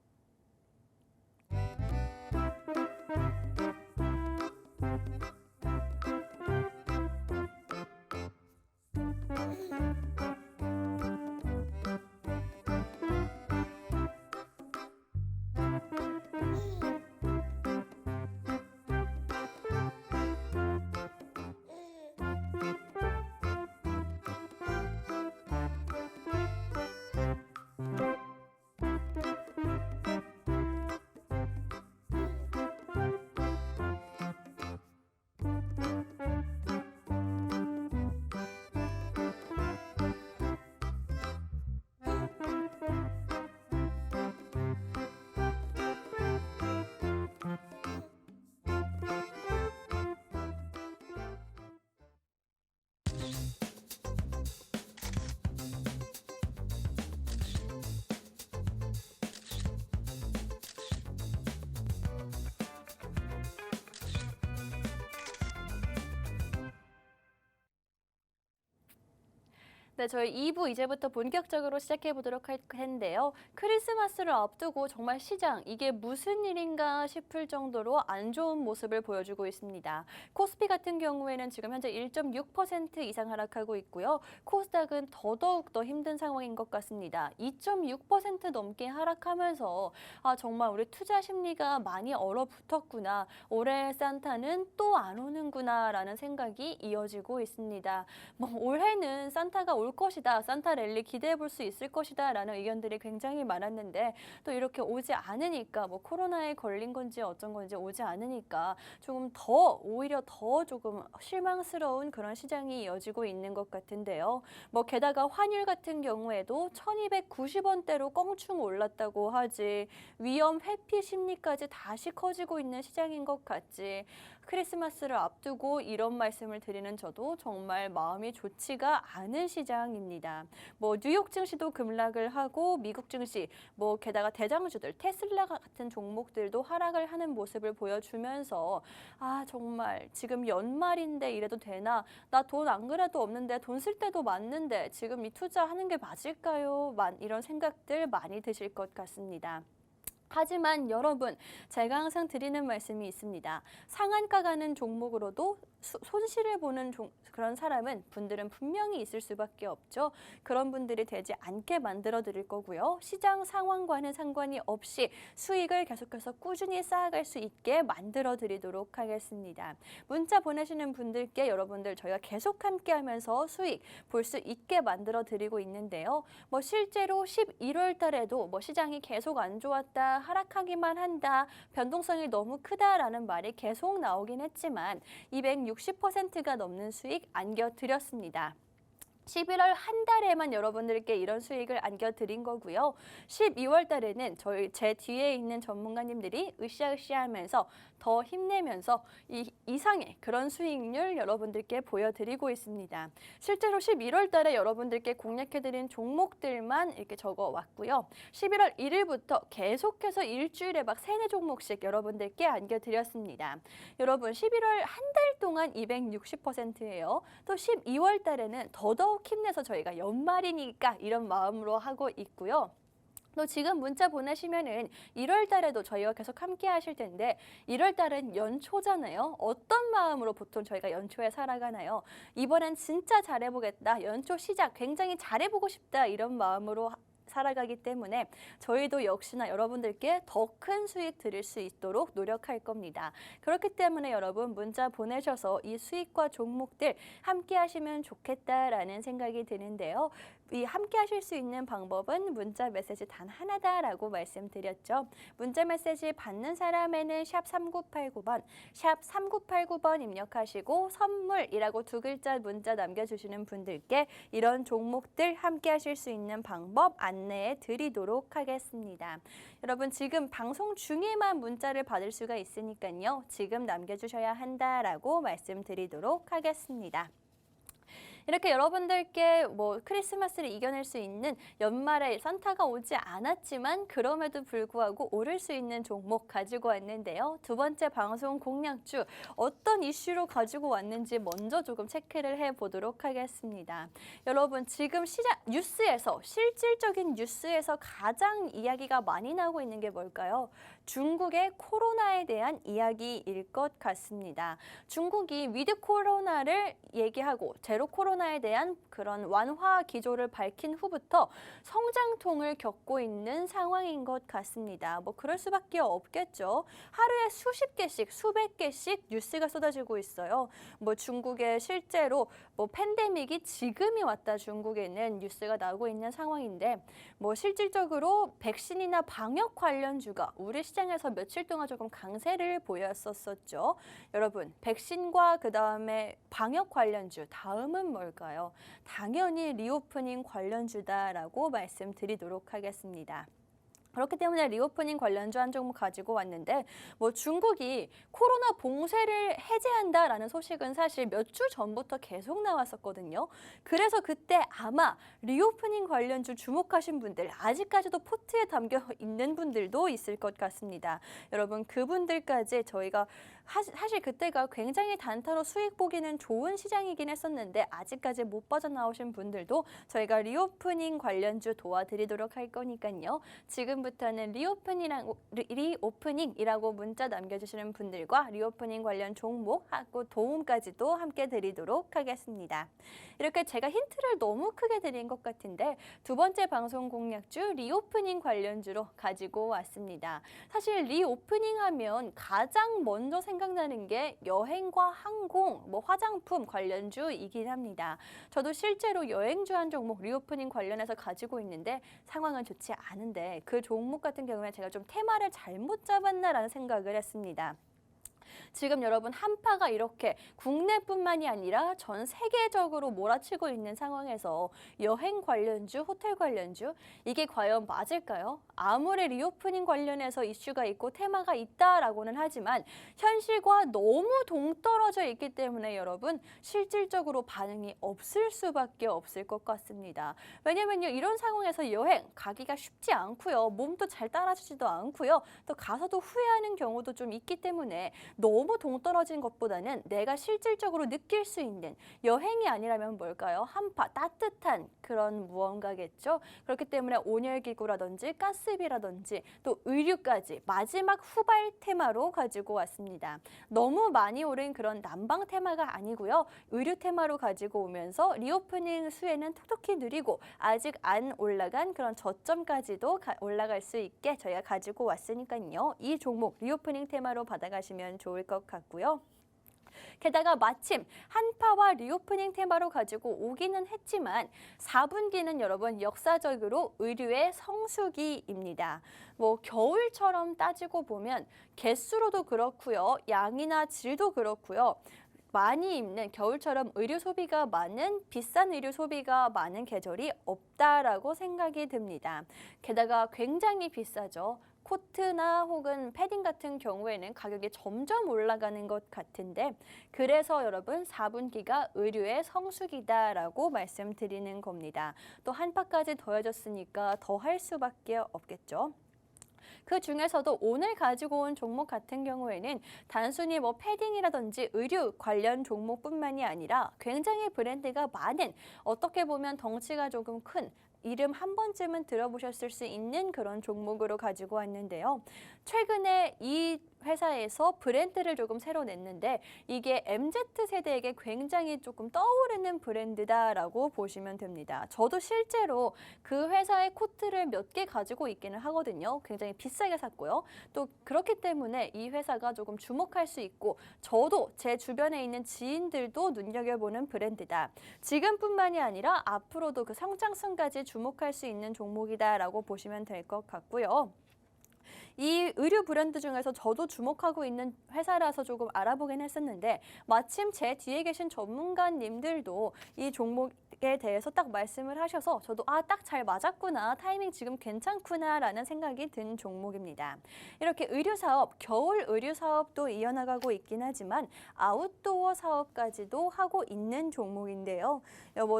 Speaker 1: 네, 저희 2부 이제부터 본격적으로 시작해 보도록 할 텐데요. 크리스마스를 앞두고 정말 시장, 이게 무슨 일인가 싶을 정도로 안 좋은 모습을 보여주고 있습니다. 코스피 같은 경우에는 지금 현재 1.6% 이상 하락하고 있고요. 코스닥은 더더욱 더 힘든 상황인 것 같습니다. 2.6% 넘게 하락하면서 정말 우리 투자 심리가 많이 얼어붙었구나. 올해 산타는 또 안 오는구나 라는 생각이 이어지고 있습니다. 올해는 산타가 올 것이다, 산타 랠리 기대해 볼 수 있을 것이다 라는 의견들이 굉장히 많았는데 또 이렇게 오지 않으니까 코로나에 걸린 건지 어쩐 건지 오지 않으니까 조금 더 오히려 더 조금 실망스러운 그런 시장이 이어지고 있는 것 같은데요. 게다가 환율 같은 경우에도 1290원대로 껑충 올랐다고 하지 위험 회피 심리까지 다시 커지고 있는 시장인 것 같지. 크리스마스를 앞두고 이런 말씀을 드리는 저도 정말 마음이 좋지가 않은 시장입니다. 뉴욕 증시도 급락을 하고 미국 증시, 게다가 대장주들 테슬라 같은 종목들도 하락을 하는 모습을 보여주면서 정말 지금 연말인데 이래도 되나? 나 돈 안 그래도 없는데 돈 쓸 때도 많는데 지금 이 투자하는 게 맞을까요? 이런 생각들 많이 드실 것 같습니다. 하지만 여러분, 제가 항상 드리는 말씀이 있습니다. 상한가 가는 종목으로도 손실을 보는 그런 분들은 분명히 있을 수밖에 없죠. 그런 분들이 되지 않게 만들어 드릴 거고요. 시장 상황과는 상관이 없이 수익을 계속해서 꾸준히 쌓아갈 수 있게 만들어 드리도록 하겠습니다. 문자 보내시는 분들께 여러분들 저희가 계속 함께 하면서 수익 볼 수 있게 만들어 드리고 있는데요. 실제로 11월 달에도 시장이 계속 안 좋았다, 하락하기만 한다, 변동성이 너무 크다라는 말이 계속 나오긴 했지만 260%가 넘는 수익 안겨드렸습니다. 11월 한 달에만 여러분들께 이런 수익을 안겨드린 거고요. 12월 달에는 제 뒤에 있는 전문가님들이 으쌰으쌰하면서 더 힘내면서 이상의 그런 수익률 여러분들께 보여드리고 있습니다. 실제로 11월 달에 여러분들께 공략해드린 종목들만 이렇게 적어왔고요. 11월 1일부터 계속해서 일주일에 막 3-4종목씩 여러분들께 안겨드렸습니다. 여러분 11월 한 달 동안 260%예요. 또 12월 달에는 더더욱 힘내서 저희가 연말이니까 이런 마음으로 하고 있고요. 또 지금 문자 보내시면은 1월 달에도 저희와 계속 함께 하실 텐데 1월 달은 연초잖아요. 어떤 마음으로 보통 저희가 연초에 살아가나요? 이번엔 진짜 잘해보겠다. 연초 시작 굉장히 잘해보고 싶다. 이런 마음으로 살아가기 때문에 저희도 역시나 여러분들께 더 큰 수익 드릴 수 있도록 노력할 겁니다. 그렇기 때문에 여러분 문자 보내셔서 이 수익과 종목들 함께 하시면 좋겠다라는 생각이 드는데요. 이 함께 하실 수 있는 방법은 문자 메시지 단 하나다라고 말씀드렸죠. 문자 메시지 받는 사람에는 샵 3989번, 샵 3989번 입력하시고 선물이라고 2글자 문자 남겨주시는 분들께 이런 종목들 함께 하실 수 있는 방법 안내해 드리도록 하겠습니다. 여러분 지금 방송 중에만 문자를 받을 수가 있으니까요. 지금 남겨주셔야 한다라고 말씀드리도록 하겠습니다. 이렇게 여러분들께 크리스마스를 이겨낼 수 있는 연말에 산타가 오지 않았지만 그럼에도 불구하고 오를 수 있는 종목 가지고 왔는데요. 두 번째 방송 공략주 어떤 이슈로 가지고 왔는지 먼저 조금 체크를 해보도록 하겠습니다. 여러분 지금 시장 뉴스에서 실질적인 뉴스에서 가장 이야기가 많이 나오고 있는 게 뭘까요? 중국의 코로나에 대한 이야기일 것 같습니다. 중국이 위드 코로나를 얘기하고 제로 코로나에 대한 그런 완화 기조를 밝힌 후부터 성장통을 겪고 있는 상황인 것 같습니다. 그럴 수밖에 없겠죠. 하루에 수십 개씩, 수백 개씩 뉴스가 쏟아지고 있어요. 중국에 실제로 팬데믹이 지금이 왔다 중국에는 뉴스가 나오고 있는 상황인데 실질적으로 백신이나 방역 관련주가 우리 시장에서 며칠 동안 조금 강세를 보였었죠. 여러분 백신과 그다음에 방역 관련주 다음은 뭘까요? 당연히 리오프닝 관련주다라고 말씀드리도록 하겠습니다. 그렇기 때문에 리오프닝 관련주 한 종목 가지고 왔는데 중국이 코로나 봉쇄를 해제한다라는 소식은 사실 몇 주 전부터 계속 나왔었거든요. 그래서 그때 아마 리오프닝 관련주 주목하신 분들 아직까지도 포트에 담겨 있는 분들도 있을 것 같습니다. 여러분 그분들까지 저희가 사실 그때가 굉장히 단타로 수익 보기는 좋은 시장이긴 했었는데 아직까지 못 빠져나오신 분들도 저희가 리오프닝 관련주 도와드리도록 할 거니까요. 지금부터는 리오프닝이라고 문자 남겨주시는 분들과 리오프닝 관련 종목하고 도움까지도 함께 드리도록 하겠습니다. 이렇게 제가 힌트를 너무 크게 드린 것 같은데 두 번째 방송 공략주 리오프닝 관련주로 가지고 왔습니다. 사실 리오프닝 하면 가장 먼저 생각나는 게 여행과 항공, 화장품 관련주이긴 합니다. 저도 실제로 여행주 한 종목 리오프닝 관련해서 가지고 있는데 상황은 좋지 않은데 그 종목 같은 경우에 제가 좀 테마를 잘못 잡았나라는 생각을 했습니다. 지금 여러분 한파가 이렇게 국내뿐만이 아니라 전 세계적으로 몰아치고 있는 상황에서 여행 관련주, 호텔 관련주 이게 과연 맞을까요? 아무리 리오프닝 관련해서 이슈가 있고 테마가 있다라고는 하지만 현실과 너무 동떨어져 있기 때문에 여러분 실질적으로 반응이 없을 수밖에 없을 것 같습니다. 왜냐면요 이런 상황에서 여행 가기가 쉽지 않고요. 몸도 잘 따라주지도 않고요. 또 가서도 후회하는 경우도 좀 있기 때문에 너무 동떨어진 것보다는 내가 실질적으로 느낄 수 있는 여행이 아니라면 뭘까요? 한파, 따뜻한 그런 무언가겠죠. 그렇기 때문에 온열기구라든지 가스비라든지 또 의류까지 마지막 후발 테마로 가지고 왔습니다. 너무 많이 오른 그런 난방 테마가 아니고요. 의류 테마로 가지고 오면서 리오프닝 수혜는 톡톡히 누리고 아직 안 올라간 그런 저점까지도 올라갈 수 있게 저희가 가지고 왔으니까요. 이 종목 리오프닝 테마로 받아가시면 좋을 것 같고요. 게다가 마침 한파와 리오프닝 테마로 가지고 오기는 했지만 4분기는 여러분 역사적으로 의류의 성수기입니다. 겨울처럼 따지고 보면 개수로도 그렇고요. 양이나 질도 그렇고요. 많이 입는 겨울처럼 의류 소비가 많은 비싼 의류 소비가 많은 계절이 없다라고 생각이 듭니다. 게다가 굉장히 비싸죠. 코트나 혹은 패딩 같은 경우에는 가격이 점점 올라가는 것 같은데 그래서 여러분 4분기가 의류의 성수기다라고 말씀드리는 겁니다. 또 한파까지 더해졌으니까 더 할 수밖에 없겠죠. 그 중에서도 오늘 가지고 온 종목 같은 경우에는 단순히 패딩이라든지 의류 관련 종목뿐만이 아니라 굉장히 브랜드가 많은 어떻게 보면 덩치가 조금 큰 이름 한 번쯤은 들어보셨을 수 있는 그런 종목으로 가지고 왔는데요. 최근에 이 회사에서 브랜드를 조금 새로 냈는데 이게 MZ세대에게 굉장히 조금 떠오르는 브랜드다라고 보시면 됩니다. 저도 실제로 그 회사의 코트를 몇 개 가지고 있기는 하거든요. 굉장히 비싸게 샀고요. 또 그렇기 때문에 이 회사가 조금 주목할 수 있고 저도 제 주변에 있는 지인들도 눈여겨보는 브랜드다. 지금뿐만이 아니라 앞으로도 그 성장성까지 주목할 수 있는 종목이다라고 보시면 될 것 같고요. 이 의류 브랜드 중에서 저도 주목하고 있는 회사라서 조금 알아보긴 했었는데 마침 제 뒤에 계신 전문가님들도 이 종목에 대해서 딱 말씀을 하셔서 저도 딱 잘 맞았구나, 타이밍 지금 괜찮구나라는 생각이 든 종목입니다. 이렇게 의류 사업, 겨울 의류 사업도 이어나가고 있긴 하지만 아웃도어 사업까지도 하고 있는 종목인데요.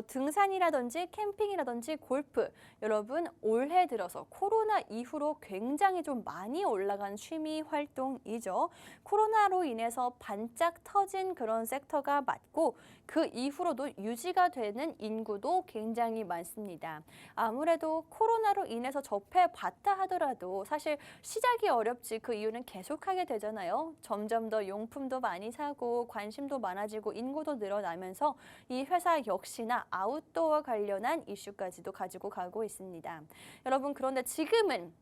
Speaker 1: 등산이라든지 캠핑이라든지 골프, 여러분 올해 들어서 코로나 이후로 굉장히 좀 많이 올라간 취미 활동이죠. 코로나로 인해서 반짝 터진 그런 섹터가 맞고 그 이후로도 유지가 되는 인구도 굉장히 많습니다. 아무래도 코로나로 인해서 접해봤다 하더라도 사실 시작이 어렵지 그 이유는 계속하게 되잖아요. 점점 더 용품도 많이 사고 관심도 많아지고 인구도 늘어나면서 이 회사 역시나 아웃도어 관련한 이슈까지도 가지고 가고 있습니다. 여러분 그런데 지금은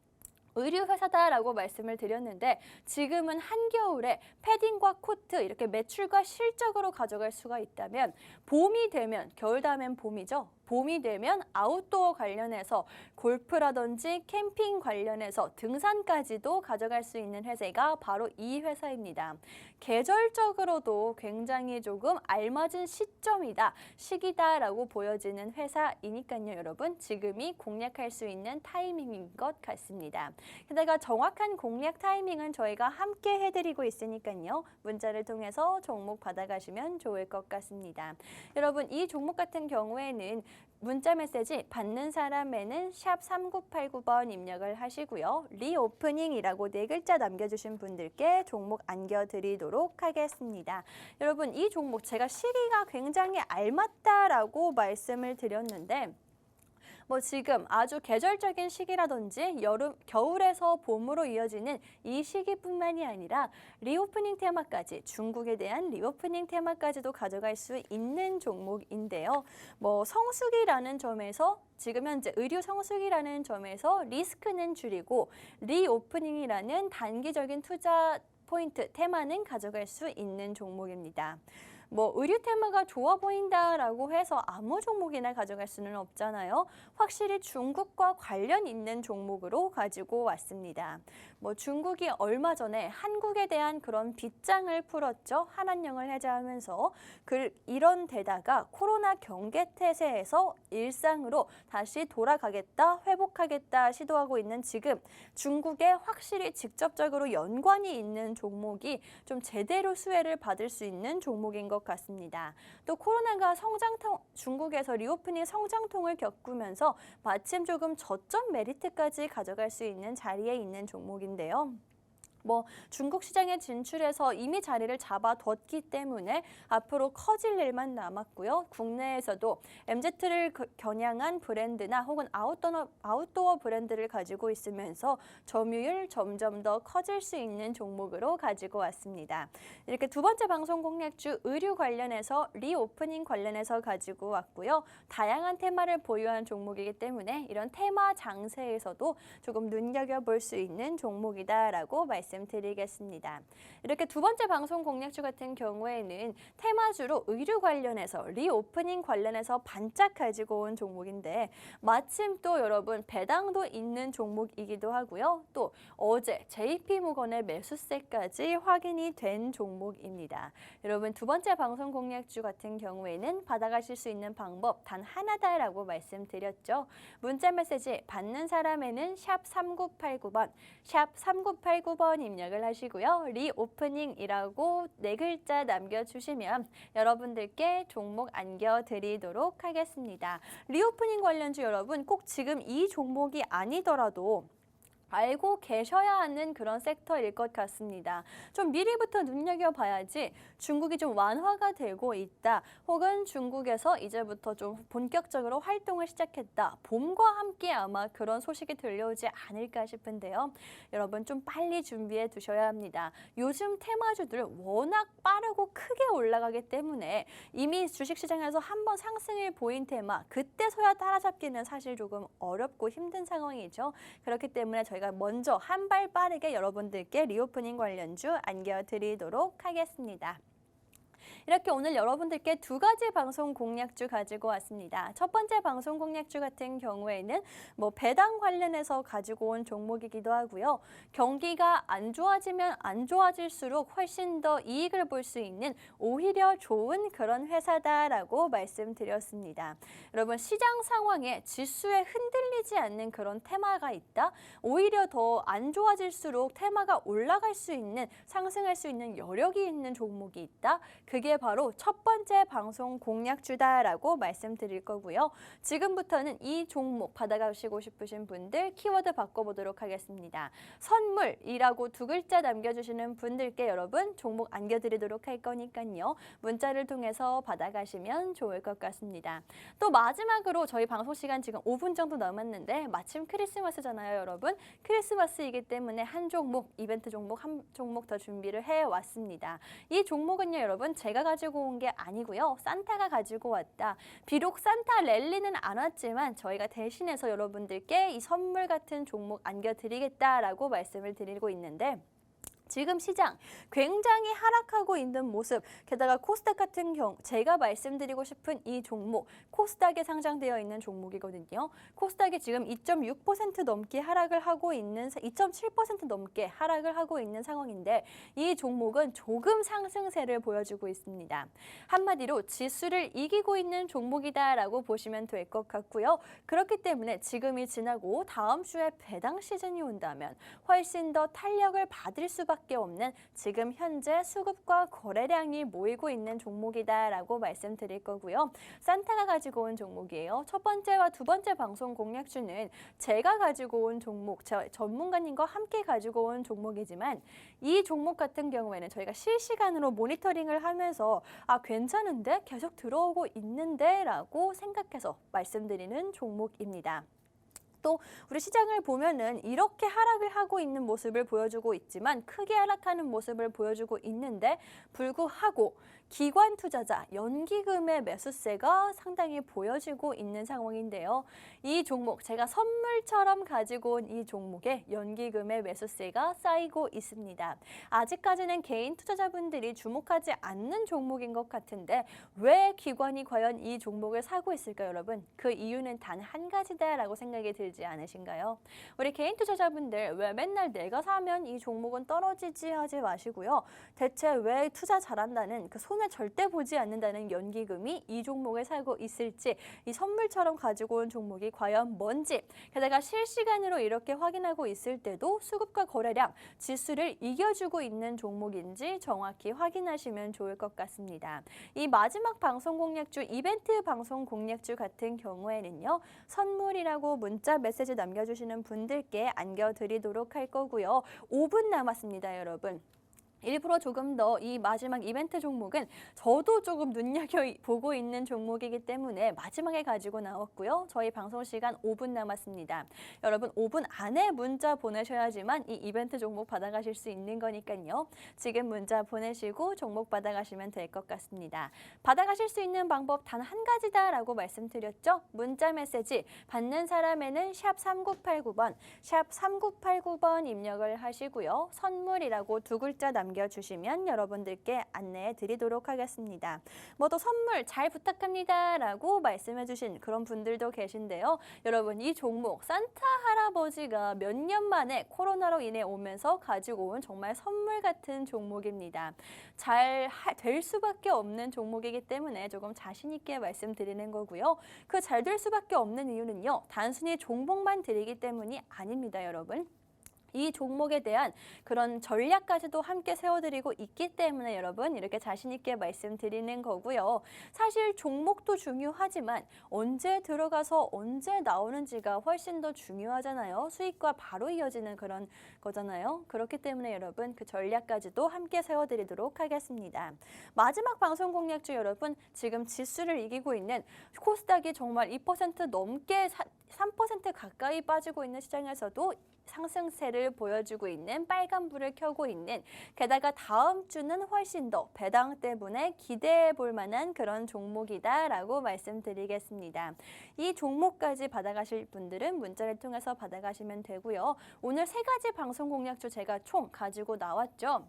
Speaker 1: 의류 회사다라고 말씀을 드렸는데 지금은 한겨울에 패딩과 코트 이렇게 매출과 실적으로 가져갈 수가 있다면 봄이 되면 겨울 다음엔 봄이죠. 봄이 되면 아웃도어 관련해서 골프라든지 캠핑 관련해서 등산까지도 가져갈 수 있는 회사가 바로 이 회사입니다. 계절적으로도 굉장히 조금 알맞은 시기다라고 보여지는 회사이니까요. 여러분 지금이 공략할 수 있는 타이밍인 것 같습니다. 게다가 정확한 공략 타이밍은 저희가 함께 해드리고 있으니까요. 문자를 통해서 종목 받아가시면 좋을 것 같습니다. 여러분 이 종목 같은 경우에는 문자 메시지 받는 사람에는 샵 3989번 입력을 하시고요. 리오프닝이라고 네 글자 남겨주신 분들께 종목 안겨드리도록 하겠습니다. 여러분, 이 종목 제가 시기가 굉장히 알맞다라고 말씀을 드렸는데 지금 아주 계절적인 시기라든지 겨울에서 봄으로 이어지는 이 시기뿐만이 아니라 리오프닝 테마까지, 중국에 대한 리오프닝 테마까지도 가져갈 수 있는 종목인데요. 성수기라는 점에서 지금 현재 의류 성수기라는 점에서 리스크는 줄이고 리오프닝이라는 단기적인 투자 포인트, 테마는 가져갈 수 있는 종목입니다. 의류 테마가 좋아 보인다라고 해서 아무 종목이나 가져갈 수는 없잖아요. 확실히 중국과 관련 있는 종목으로 가지고 왔습니다. 중국이 얼마 전에 한국에 대한 그런 빗장을 풀었죠. 한한령을 해제하면서 이런 데다가 코로나 경계태세에서 일상으로 다시 돌아가겠다, 회복하겠다 시도하고 있는 지금 중국에 확실히 직접적으로 연관이 있는 종목이 좀 제대로 수혜를 받을 수 있는 종목인 것 같습니다. 또 코로나가 중국에서 리오프닝 성장통을 겪으면서 마침 조금 저점 메리트까지 가져갈 수 있는 자리에 있는 종목인데요. 중국 시장에 진출해서 이미 자리를 잡아뒀기 때문에 앞으로 커질 일만 남았고요. 국내에서도 MZ를 겨냥한 브랜드나 혹은 아웃도어 브랜드를 가지고 있으면서 점유율 점점 더 커질 수 있는 종목으로 가지고 왔습니다. 이렇게 두 번째 방송 공략주 의류 관련해서 리오프닝 관련해서 가지고 왔고요. 다양한 테마를 보유한 종목이기 때문에 이런 테마 장세에서도 조금 눈여겨볼 수 있는 종목이다라고 말씀드리겠습니다. 이렇게 두 번째 방송 공략주 같은 경우에는 테마주로 의류 관련해서 리오프닝 관련해서 반짝 가지고 온 종목인데 마침 또 여러분 배당도 있는 종목이기도 하고요. 또 어제 JP모건의 매수세까지 확인이 된 종목입니다. 여러분 두 번째 방송 공략주 같은 경우에는 받아가실 수 있는 방법 단 하나다라고 말씀드렸죠. 문자 메시지 받는 사람에는 샵 3989번, 샵 3989번 입력을 하시고요. 리오프닝이라고 네 글자 남겨주시면 여러분들께 종목 안겨드리도록 하겠습니다. 리오프닝 관련주 여러분 꼭 지금 이 종목이 아니더라도 알고 계셔야 하는 그런 섹터일 것 같습니다. 좀 미리부터 눈여겨봐야지 중국이 좀 완화가 되고 있다. 혹은 중국에서 이제부터 좀 본격적으로 활동을 시작했다. 봄과 함께 아마 그런 소식이 들려오지 않을까 싶은데요. 여러분 좀 빨리 준비해 두셔야 합니다. 요즘 테마주들 워낙 빠르고 크게 올라가기 때문에 이미 주식시장에서 한번 상승을 보인 테마 그때서야 따라잡기는 사실 조금 어렵고 힘든 상황이죠. 그렇기 때문에 저희가 먼저 한 발 빠르게 여러분들께 리오프닝 관련주 안겨드리도록 하겠습니다. 이렇게 오늘 여러분들께 두 가지 방송 공략주 가지고 왔습니다. 첫 번째 방송 공략주 같은 경우에는 배당 관련해서 가지고 온 종목이기도 하고요. 경기가 안 좋아지면 안 좋아질수록 훨씬 더 이익을 볼 수 있는 오히려 좋은 그런 회사다라고 말씀드렸습니다. 여러분 시장 상황에 지수에 흔들리지 않는 그런 테마가 있다. 오히려 더 안 좋아질수록 테마가 올라갈 수 있는 상승할 수 있는 여력이 있는 종목이 있다. 그게 바로 첫 번째 방송 공략주다라고 말씀드릴 거고요. 지금부터는 이 종목 받아가시고 싶으신 분들 키워드 바꿔보도록 하겠습니다. 선물이라고 두 글자 남겨주시는 분들께 여러분 종목 안겨드리도록 할 거니까요. 문자를 통해서 받아가시면 좋을 것 같습니다. 또 마지막으로 저희 방송 시간 지금 5분 정도 남았는데 마침 크리스마스잖아요, 여러분. 크리스마스이기 때문에 한 종목, 이벤트 종목 한 종목 더 준비를 해왔습니다. 이 종목은요, 여러분 제가 가지고 온 게 아니고요. 산타가 가지고 왔다. 비록 산타 랠리는 안 왔지만 저희가 대신해서 여러분들께 이 선물 같은 종목 안겨드리겠다라고 말씀을 드리고 있는데 지금 시장 굉장히 하락하고 있는 모습, 게다가 코스닥 같은 경우 제가 말씀드리고 싶은 이 종목, 코스닥에 상장되어 있는 종목이거든요. 코스닥이 지금 2.6% 넘게 하락을 하고 있는, 2.7% 넘게 하락을 하고 있는 상황인데 이 종목은 조금 상승세를 보여주고 있습니다. 한마디로 지수를 이기고 있는 종목이다라고 보시면 될 것 같고요. 그렇기 때문에 지금이 지나고 다음 주에 배당 시즌이 온다면 훨씬 더 탄력을 받을 수밖에 수밖에 없는 지금 현재 수급과 거래량이 모이고 있는 종목이다라고 말씀드릴 거고요. 산타가 가지고 온 종목이에요. 첫 번째와 두 번째 방송 공략주는 제가 가지고 온 종목, 전문가님과 함께 가지고 온 종목이지만 이 종목 같은 경우에는 저희가 실시간으로 모니터링을 하면서 괜찮은데? 계속 들어오고 있는데? 라고 생각해서 말씀드리는 종목입니다. 또 우리 시장을 보면은 이렇게 하락을 하고 있는 모습을 보여주고 있지만 크게 하락하는 모습을 보여주고 있는데 불구하고 기관 투자자, 연기금의 매수세가 상당히 보여지고 있는 상황인데요. 이 종목, 제가 선물처럼 가지고 온 이 종목에 연기금의 매수세가 쌓이고 있습니다. 아직까지는 개인 투자자분들이 주목하지 않는 종목인 것 같은데 왜 기관이 과연 이 종목을 사고 있을까요, 여러분? 그 이유는 단 한 가지다라고 생각이 들지 않으신가요? 우리 개인 투자자분들 왜 맨날 내가 사면 이 종목은 떨어지지 하지 마시고요. 대체 왜 투자 잘한다는 그 손에 절대 보지 않는다는 연기금이 이 종목을 사고 있을지, 이 선물처럼 가지고 온 종목이 과연 뭔지, 게다가 실시간으로 이렇게 확인하고 있을 때도 수급과 거래량, 지수를 이겨주고 있는 종목인지 정확히 확인하시면 좋을 것 같습니다. 이 마지막 방송 공략주, 이벤트 방송 공략주 같은 경우에는요. 선물이라고 문자 메시지 남겨주시는 분들께 안겨드리도록 할 거고요. 5분 남았습니다, 여러분. 일부러 조금 더 이 마지막 이벤트 종목은 저도 조금 눈여겨보고 있는 종목이기 때문에 마지막에 가지고 나왔고요. 저희 방송 시간 5분 남았습니다. 여러분 5분 안에 문자 보내셔야지만 이 이벤트 종목 받아가실 수 있는 거니까요. 지금 문자 보내시고 종목 받아가시면 될 것 같습니다. 받아가실 수 있는 방법 단 한 가지다라고 말씀드렸죠. 문자 메시지 받는 사람에는 샵 3989번, 샵 3989번 입력을 하시고요. 선물이라고 두 글자 남겨주시면 여러분들께 안내해 드리도록 하겠습니다. 또 선물 잘 부탁합니다 라고 말씀해 주신 그런 분들도 계신데요. 여러분 이 종목 산타 할아버지가 몇 년 만에 코로나로 인해 오면서 가지고 온 정말 선물 같은 종목입니다. 잘 될 수밖에 없는 종목이기 때문에 조금 자신 있게 말씀드리는 거고요. 그 잘 될 수밖에 없는 이유는요. 단순히 종목만 드리기 때문이 아닙니다, 여러분. 이 종목에 대한 그런 전략까지도 함께 세워드리고 있기 때문에 여러분 이렇게 자신 있게 말씀드리는 거고요. 사실 종목도 중요하지만 언제 들어가서 언제 나오는지가 훨씬 더 중요하잖아요. 수익과 바로 이어지는 그런 거잖아요. 그렇기 때문에 여러분 그 전략까지도 함께 세워드리도록 하겠습니다. 마지막 방송 공략주 여러분, 지금 지수를 이기고 있는 코스닥이 정말 2% 넘게 3% 가까이 빠지고 있는 시장에서도 상승세를 보여주고 있는, 빨간불을 켜고 있는, 게다가 다음 주는 훨씬 더 배당 때문에 기대해 볼 만한 그런 종목이다라고 말씀드리겠습니다. 이 종목까지 받아가실 분들은 문자를 통해서 받아가시면 되고요. 오늘 3가지 방송 공략주 제가 총 가지고 나왔죠.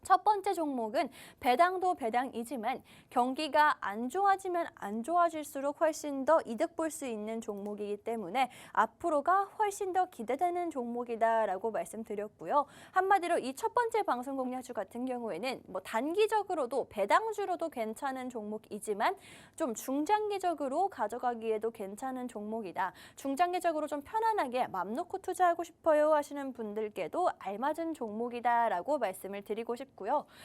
Speaker 1: 첫 번째 종목은 배당도 배당이지만 경기가 안 좋아지면 안 좋아질수록 훨씬 더 이득 볼 수 있는 종목이기 때문에 앞으로가 훨씬 더 기대되는 종목이다라고 말씀드렸고요. 한마디로 이 첫 번째 방송 공략주 같은 경우에는 단기적으로도 배당주로도 괜찮은 종목이지만 좀 중장기적으로 가져가기에도 괜찮은 종목이다. 중장기적으로 좀 편안하게 맘 놓고 투자하고 싶어요 하시는 분들께도 알맞은 종목이다라고 말씀을 드리고 싶습니다.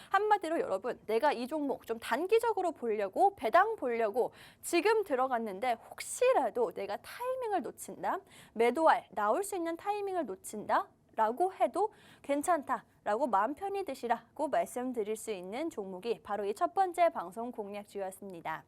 Speaker 1: 한마디로 여러분, 내가 이 종목 좀 단기적으로 보려고 배당 보려고 지금 들어갔는데 혹시라도 내가 타이밍을 놓친다, 매도할 나올 수 있는 타이밍을 놓친다 라고 해도 괜찮다라고 마음 편히 드시라고 말씀드릴 수 있는 종목이 바로 이 첫 번째 방송 공략주였습니다.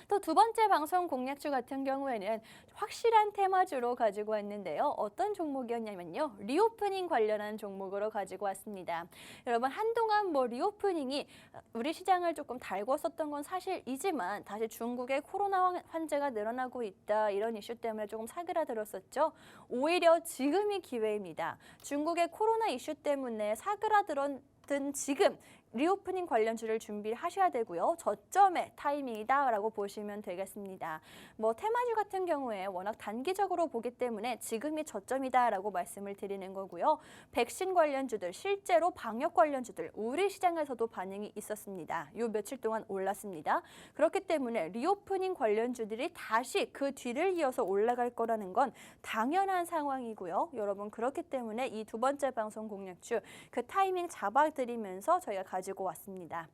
Speaker 1: 또 두 번째 방송 공략주 같은 경우에는 확실한 테마주로 가지고 왔는데요. 어떤 종목이었냐면요. 리오프닝 관련한 종목으로 가지고 왔습니다. 여러분 한동안 리오프닝이 우리 시장을 조금 달궜었던 건 사실이지만 다시 중국의 코로나 환자가 늘어나고 있다 이런 이슈 때문에 조금 사그라들었었죠. 오히려 지금이 기회입니다. 중국의 코로나 이슈 때문에 사그라들었던 지금 리오프닝 관련주를 준비를 하셔야 되고요. 저점의 타이밍이다라고 보시면 되겠습니다. 뭐 테마주 같은 경우에 워낙 단기적으로 보기 때문에 지금이 저점이다라고 말씀을 드리는 거고요. 백신 관련주들, 실제로 방역 관련주들 우리 시장에서도 반응이 있었습니다. 요 며칠 동안 올랐습니다. 그렇기 때문에 리오프닝 관련주들이 다시 그 뒤를 이어서 올라갈 거라는 건 당연한 상황이고요. 여러분 그렇기 때문에 이 두 번째 방송 공략주 그 타이밍 잡아드리면서 저희가 가지고 왔습니다.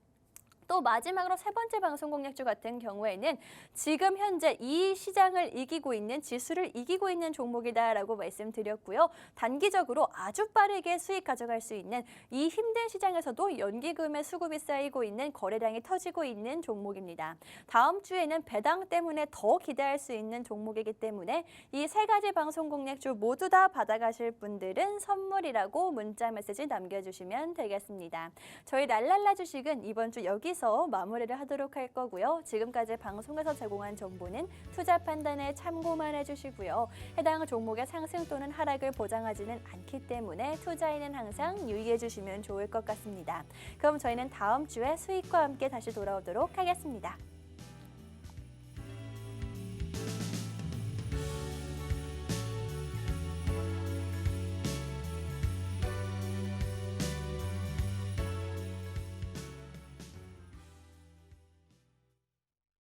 Speaker 1: 또 마지막으로 세 번째 방송 공략주 같은 경우에는 지금 현재 이 시장을 이기고 있는 지수를 이기고 있는 종목이다라고 말씀드렸고요. 단기적으로 아주 빠르게 수익 가져갈 수 있는 이 힘든 시장에서도 연기금의 수급이 쌓이고 있는 거래량이 터지고 있는 종목입니다. 다음 주에는 배당 때문에 더 기대할 수 있는 종목이기 때문에 이 세 가지 방송 공략주 모두 다 받아가실 분들은 선물이라고 문자 메시지 남겨주시면 되겠습니다. 저희 랄랄라 주식은 이번 주 여기서 마무리를 하도록 할 거고요. 지금까지 방송에서 제공한 정보는 투자 판단에 참고만 해주시고요. 해당 종목의 상승 또는 하락을 보장하지는 않기 때문에 투자에는 항상 유의해 주시면 좋을 것 같습니다. 그럼 저희는 다음 주에 수익과 함께 다시 돌아오도록 하겠습니다.